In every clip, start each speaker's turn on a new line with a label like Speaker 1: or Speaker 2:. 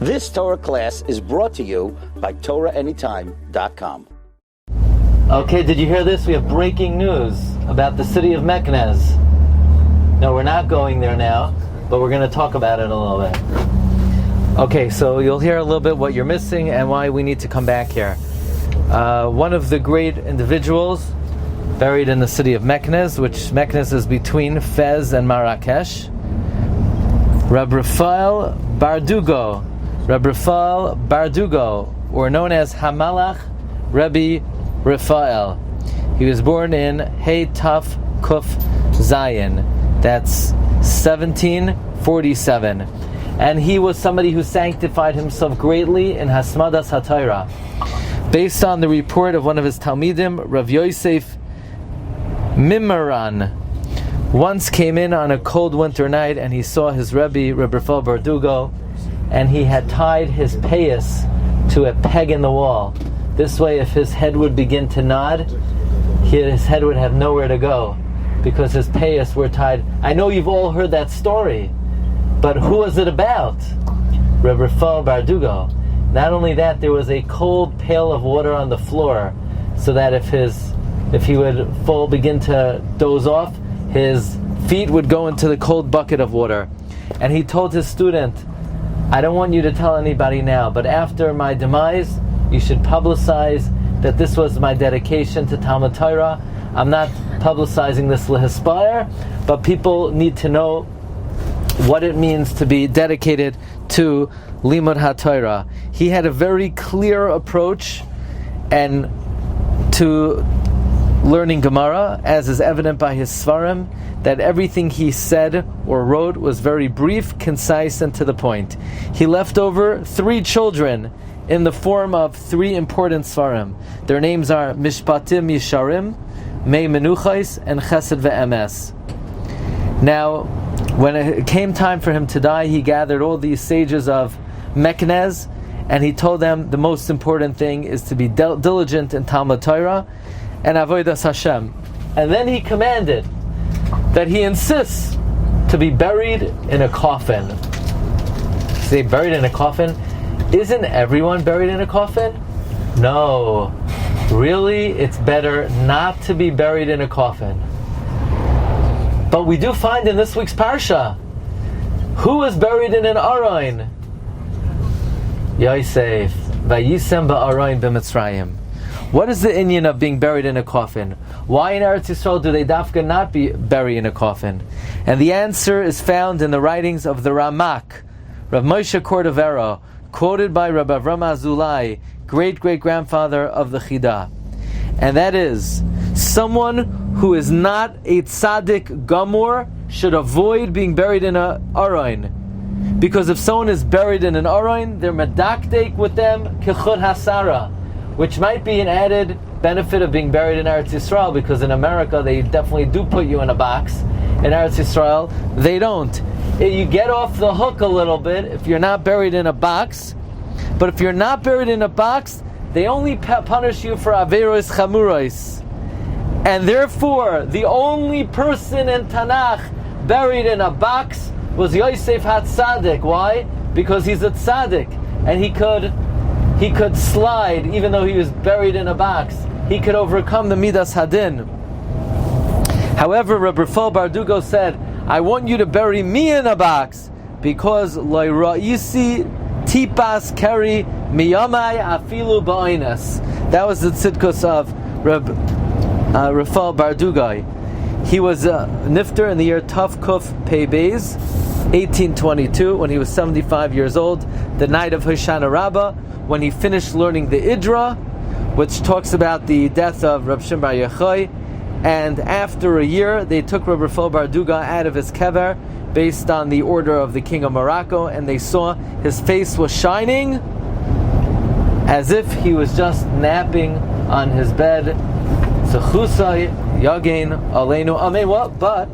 Speaker 1: This Torah class is brought to you by TorahAnytime.com.
Speaker 2: Okay, did you hear this? We have breaking news about the city of Meknez. No, we're not going there now, but we're going to talk about it a little bit. Okay, so you'll hear a little bit what you're missing and why we need to come back here. One of the great individuals buried in the city of Meknez, which Meknez is between Fez and Marrakesh, Rabbi Refoel Bardugo. Rabbi Refoel Bardugo, or known as Hamalach Rabbi Refoel. He was born in Hey Taf Kuf Zayin. That's 1747. And he was somebody who sanctified himself greatly in Hasmadas HaTorah. Based on the report of one of his Talmidim, Rav Yosef Mimaran once came in on a cold winter night and he saw his Rabbi Refoel Bardugo, and he had tied his payas to a peg in the wall. This way, if his head would begin to nod, his head would have nowhere to go, because his payas were tied. I know you've all heard that story, but who was it about? Rabbi Refoel Bardugo. Not only that, there was a cold pail of water on the floor, so that if he would begin to doze off, his feet would go into the cold bucket of water. And he told his student, I don't want you to tell anybody now, but after my demise, you should publicize that this was my dedication to Talmud Torah. I'm not publicizing this lehispire, but people need to know what it means to be dedicated to Limud HaTorah. He had a very clear approach and to learning Gemara, as is evident by his Svarim, that everything he said or wrote was very brief, concise, and to the point. He left over 3 children in the form of 3 important Svarim. Their names are Mishpatim Yisharim, Mei Menuchais, and Chesed Ve'emes. Now, when it came time for him to die, he gathered all these sages of Meknez, and he told them the most important thing is to be diligent in Talmud Torah and Avodas Hashem. And then he commanded that he insists to be buried in a coffin. Say buried in a coffin? Isn't everyone buried in a coffin? No. Really, it's better not to be buried in a coffin. But we do find in this week's Parsha, who was buried in an Aron? Yosef. Vayisem ba'aron b'Mitzrayim. What is the inyan of being buried in a coffin? Why in Eretz Yisrael do they dafka not be buried in a coffin? And the answer is found in the writings of the Ramak, Rav Moshe Cordovero, quoted by Rabbi Avram Azulai, great-great-grandfather of the Chida. And that is, someone who is not a tzaddik gamur should avoid being buried in an aron. Because if someone is buried in an aron, they're medakdek with them kechud hasara, which might be an added benefit of being buried in Eretz Yisrael, because in America they definitely do put you in a box. In Eretz Yisrael, they don't. You get off the hook a little bit if you're not buried in a box, but if you're not buried in a box, they only punish you for averos chamuros. And therefore, the only person in Tanakh buried in a box was Yosef HaTzadik. Why? Because he's a tzaddik, and he could slide, even though he was buried in a box. He could overcome the Midas Hadin. However, Rabbi Refoel Bardugo said, I want you to bury me in a box, because Lo Ra'isi Tipas Keri Miyamai Afilu Ba'oines. That was the tzidkus of Rabbi Refoel Bardugo. He was nifter in the year Taf Kuf Pei Beis, 1822, when he was 75 years old, the night of Hoshana Rabbah, when he finished learning the Idra, which talks about the death of Reb Shimon Bar Yochai. And after a year, they took Rabbi Refoel Bardugo out of his kever based on the order of the king of Morocco, and they saw his face was shining as if he was just napping on his bed. Zechusai Yagin Aleinu Amei. What? But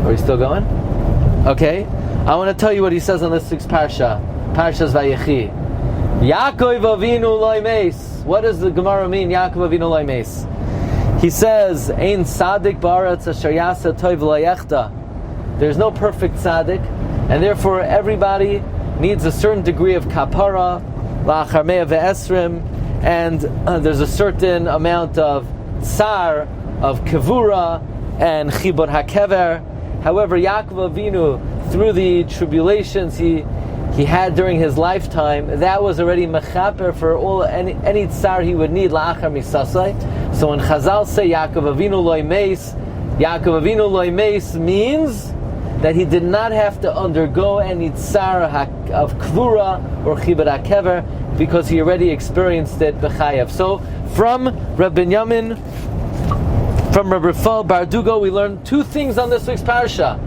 Speaker 2: are we still going? Okay. I want to tell you what he says on this week's Parsha. Parsha's Vayechi. Yaakov Avinu Lo Meis. What does the Gemara mean? Yaakov Avinu Lo Meis. He says, Ein Tzaddik Ba'aretz Asher Yasa Tov Lo Yechta. There's no perfect tzaddik, and therefore everybody needs a certain degree of kapara, la'achar mea ve'esrim, and there's a certain amount of tsar, of kavura, and chibur hakever. However, Yaakov Avinu, through the tribulations he had during his lifetime, that was already mechaper for any tsar he would need la'achar misasai. So when Chazal say Yaakov Avinu loy meis, Yaakov Avinu loy meis means that he did not have to undergo any tsar of kvura or chibur hakever, because he already experienced it b'chayav. So from Rabbi Binyamin, from Rabbi Refoel, Bardugo, we learn two things on this week's Parsha.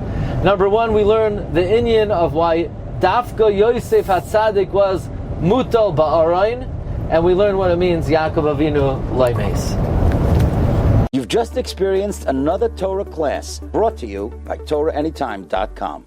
Speaker 2: Number one, we learn the inyan of why Dafka Yosef HaTzadik was mutal ba'arayin, and we learn what it means, Yaakov Avinu loy meis.
Speaker 1: You've just experienced another Torah class brought to you by TorahAnytime.com.